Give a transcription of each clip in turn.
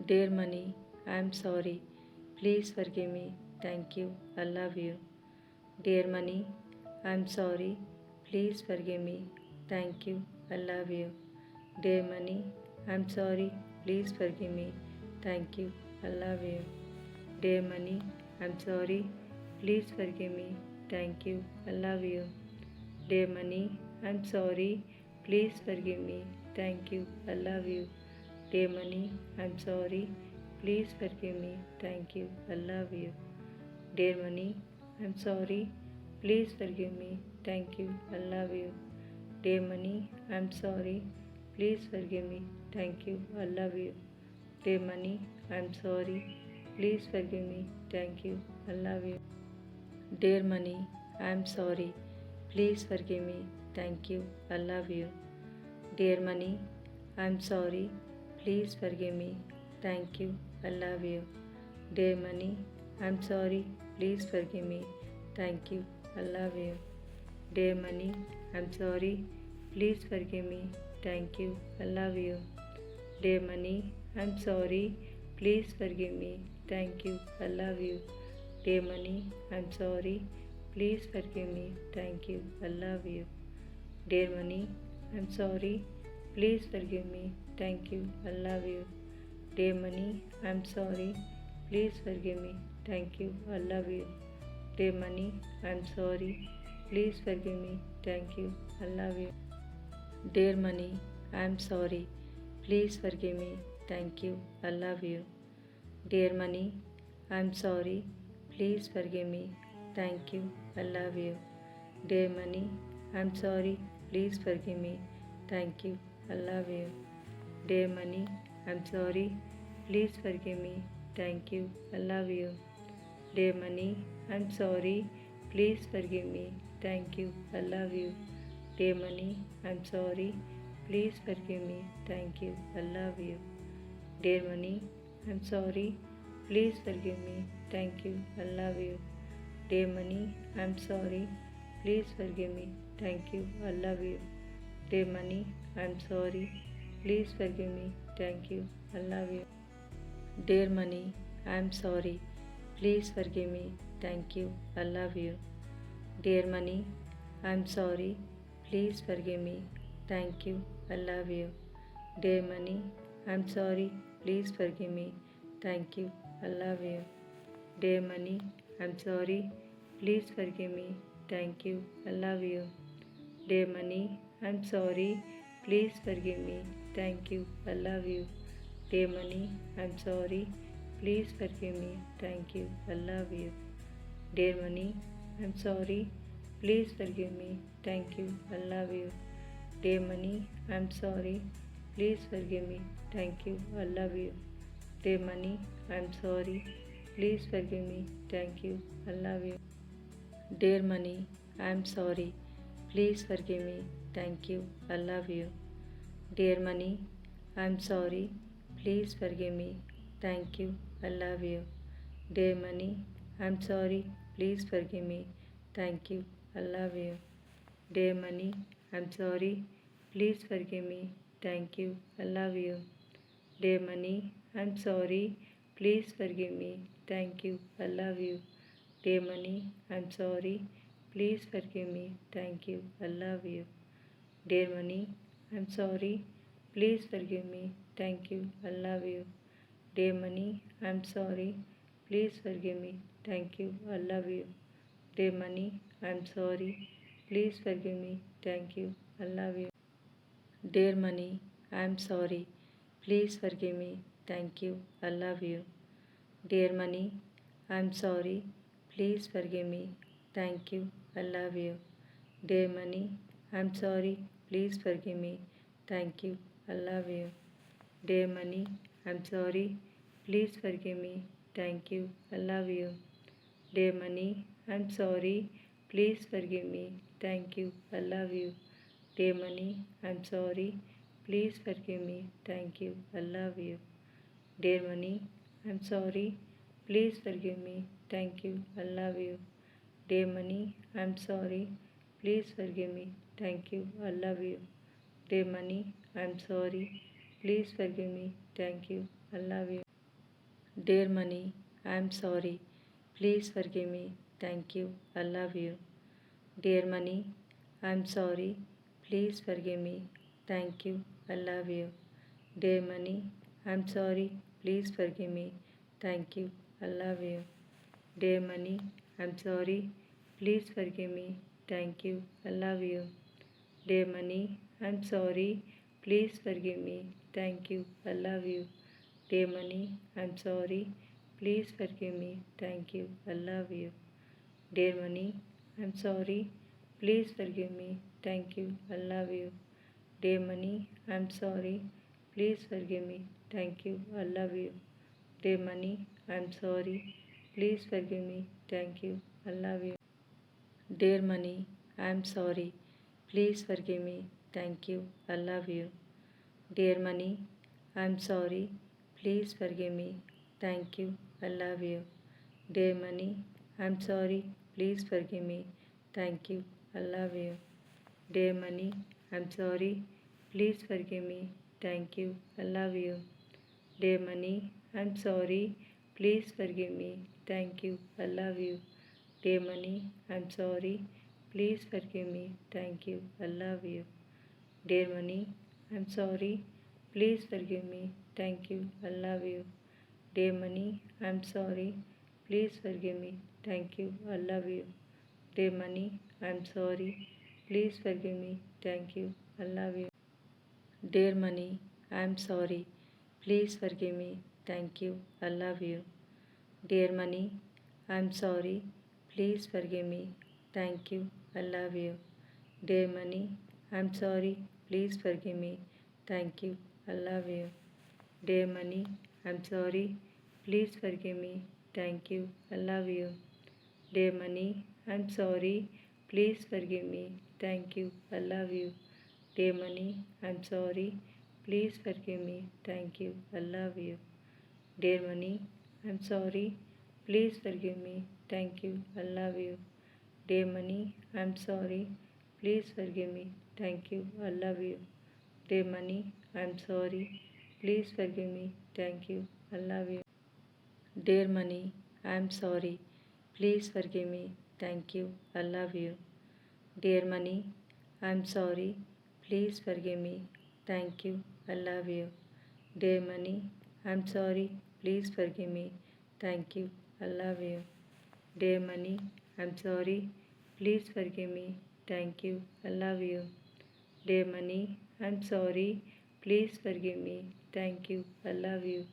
Dear money, I am sorry. Please forgive me. Thank you. I love you. Dear money, I am sorry. Please forgive me. Thank you. I love you. Dear money, I am sorry. Please forgive me. Thank you. I love you. Dear money, I am sorry. Please forgive me. Thank you. I love you. Dear money, I am sorry. Please forgive me. Thank you. I love you. Dear money, I'm sorry. Please forgive me. Thank you. I love you. Dear money, I'm sorry. Please forgive me. Thank you. I love you. Dear money, I'm sorry. Please forgive me. Thank you. I love you. Dear money, I'm sorry. Please forgive me. Thank you. I love you. Dear money, I'm sorry. Please forgive me. Thank you. I love you. Dear money, I'm sorry. Please forgive me. Thank you. I love you. Dear money, I'm sorry. Please forgive me. Thank you. I love you. Dear money, I'm sorry. Please forgive me. Thank you. I love you. Dear money, I'm sorry. Please forgive me. Thank you. I love you. Dear money, I'm sorry. Please forgive me. Thank you. I love you. Dear money, I'm sorry. Please forgive me. Thank you. I love you. Dear money, I'm sorry. Please forgive me. Thank you. I love you. Dear money, I'm sorry. Please forgive me. Thank you. I love you. Dear money, I'm sorry. Please forgive me. Thank you. I love you. Dear money, I'm sorry. Please forgive me. Thank you. I love you. Dear money, I'm sorry. Please forgive me. Thank you. I love you. Dear money, I'm sorry. Please forgive me. Thank you. I love you. Dear money, I'm sorry. Please forgive me. Thank you. I love you. Dear money, I'm sorry. Please forgive me. Thank you. I love you. Dear money, I'm sorry. Please forgive me. Thank you. I love you. Dear money, I'm sorry. Please forgive me. Thank you. I love you. Dear money, I'm sorry. Please forgive me. Thank you. I love you. Dear money, I'm sorry. Please forgive me. Thank you. I love you. Dear money, I'm sorry. Please forgive me. Thank you. I love you. Dear money, I'm sorry. Please forgive me. Thank you. I love you. Dear money, I'm sorry. Please forgive me. Thank you. I love you. Dear money, I'm sorry. Please forgive me. Thank you. I love you. Dear money, I'm sorry. Please forgive me. Thank you. I love you. Dear money, I'm sorry. Please forgive me. Thank you. I love you. Dear money, I'm sorry. Please forgive me. Thank you. I love you. Dear money, I'm sorry. Please forgive me. Thank you. I love you. Dear money, I'm sorry. Please forgive me. Thank you. I love you. Dear money, I'm sorry. Please forgive me. Thank you. I love you. Dear money, I'm sorry. Please forgive me. Thank you. I love you. Dear money, I'm sorry. Please forgive me. Thank you. I love you. Dear money, I'm sorry. Please forgive me. Thank you. I love you. Dear money, I'm sorry. Please forgive me. Thank you. I love you. Dear money, I'm sorry. Please forgive me. Thank you. I love you. Dear money, I'm sorry. Please forgive me. Thank you. I love you. Dear money, I'm sorry. Please forgive me. Thank you. I love you. Dear money, I'm sorry. Please forgive me. Thank you. I love you. Dear money, I'm sorry. Please forgive me. Thank you. I love you. Dear money, I'm sorry. Please forgive me. Thank you. I love you. Dear money, I'm sorry. Please forgive me. Thank you. I love you. Dear money, I'm sorry. Please forgive me. Thank you. I love you. Dear money, I'm sorry. Please forgive me. Thank you. I love you. Dear money, I'm sorry. Please forgive me. Thank you. I love you. Dear money, I'm sorry. Please forgive me. Thank you. I love you. Dear money, I'm sorry. Please forgive me. Thank you. I love you. Dear money, I am sorry. Please forgive me. Thank you. I love you. Dear money, I am sorry. Please forgive me. Thank you. I love you. Dear money, I am sorry. Please forgive me. Thank you. I love you. Dear money, I am sorry. Please forgive me. Thank you. I love you. Dear money, I am sorry. Please forgive me. Thank you. I love you. Dear money, I am sorry. Please forgive me. Thank you. I love you. Dear money, I am sorry. Please forgive me. Thank you. I love you. Dear money, I am sorry. Please forgive me. Thank you. I love you. Dear money, I am sorry. Please forgive me. Thank you. I love you. Dear money, I am sorry. Please forgive me. Thank you. I love you. Dear money, I am sorry. Please forgive me. Thank you. I love you. Dear money, I am sorry. Please forgive me. Thank you. I love you. Dear money, I am sorry. Please forgive me. Thank you. I love you. Dear money, I am sorry. Please forgive me. Thank you. I love you. Dear money, I am sorry. Please forgive me. Thank you. I love you. Dear money, I am sorry. Please forgive me. Thank you. I love you. Dear money, I am sorry. Please forgive me. Thank you. I love you. Dear money, I am sorry. Please forgive me. Thank you. I love you. Dear money, I am sorry. Please forgive me. Thank you. I love you. Dear money, I am sorry. Please forgive me. Thank you. I love you. Dear money, I am sorry. Please forgive me. Thank you. I love you. Dear money, I am sorry. Please forgive me. Thank you. I love you. Dear money, I am sorry. Please forgive me. Thank you. I love you. Dear money, I am sorry. Please forgive me. Thank you. I love you. Dear money, I am sorry. Please forgive me. Thank you. I love you. Dear money, I am sorry. Please forgive me. Thank you. I love you. Dear money, I am sorry. Please forgive me. Thank you. I love you. Dear money, I am sorry. Please forgive me. Thank you. I love you. Dear money, I am sorry. Please forgive me. Thank you. I love you. Dear money, I am sorry. Please forgive me. Thank you. I love you. Dear money, I am sorry. Please forgive me. Thank you. I love you. Dear money, I am sorry. Please forgive me. Thank you. I love you. Dear money, I am sorry. Please forgive me. Thank you. I love you.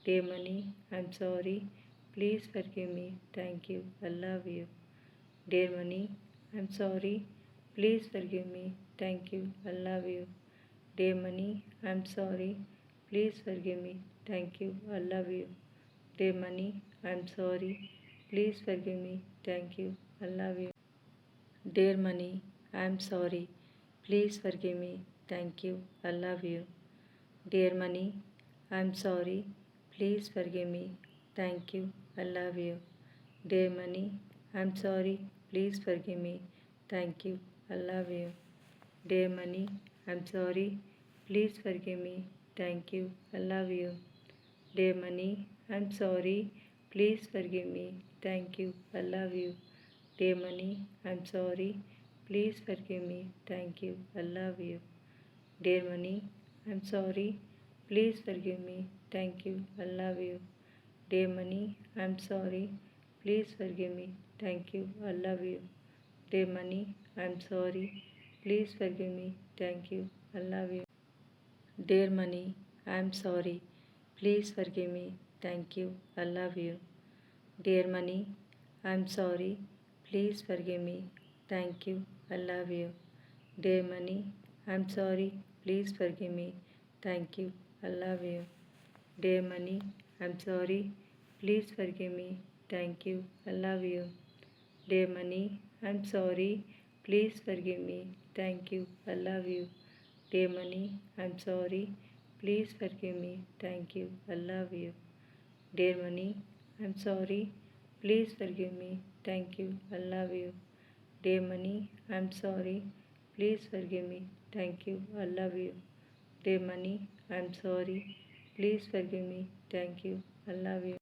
Dear money, I am sorry. Please forgive me. Thank you. I love you. Dear money, I am sorry. Please forgive me. Thank you. I love you. Dear money, I am sorry. Please forgive me. Thank you. I love you. Dear money, I am sorry. Please forgive me. Thank you. I love you. Dear money, I am sorry. Please forgive me. Thank you. I love you. Dear money, I am sorry. Please forgive me. Thank you. I love you. Dear money, I am sorry. Please forgive me. Thank you. I love you. Dear money, I am sorry. Please forgive me. Thank you. I love you. Dear money, I am sorry. Please forgive me. Thank you. I love you. Dear money, I am sorry. Please forgive me. Thank you. I love you. Dear money, I am sorry. Please forgive me. Thank you. I love you. Dear money, I am sorry. Please forgive me. Thank you. I love you. Dear money, I am sorry. Please forgive me. Thank you. I love you. Dear money, I am sorry. Please forgive me. Thank you. I love you. Dear money, I am sorry. Please forgive me. Thank you. I love you. Dear money, I am sorry. Please forgive me. Thank you. I love you. Dear money, I am sorry. Please forgive me. Thank you. I love you. Dear money, I am sorry. Please forgive me. Thank you. I love you. Dear money, I am sorry. Please forgive me. Thank you. I love you. Dear money, I am sorry. Please forgive me. Thank you. I love you. Dear money, I am sorry. Please forgive me. Thank you. I love you.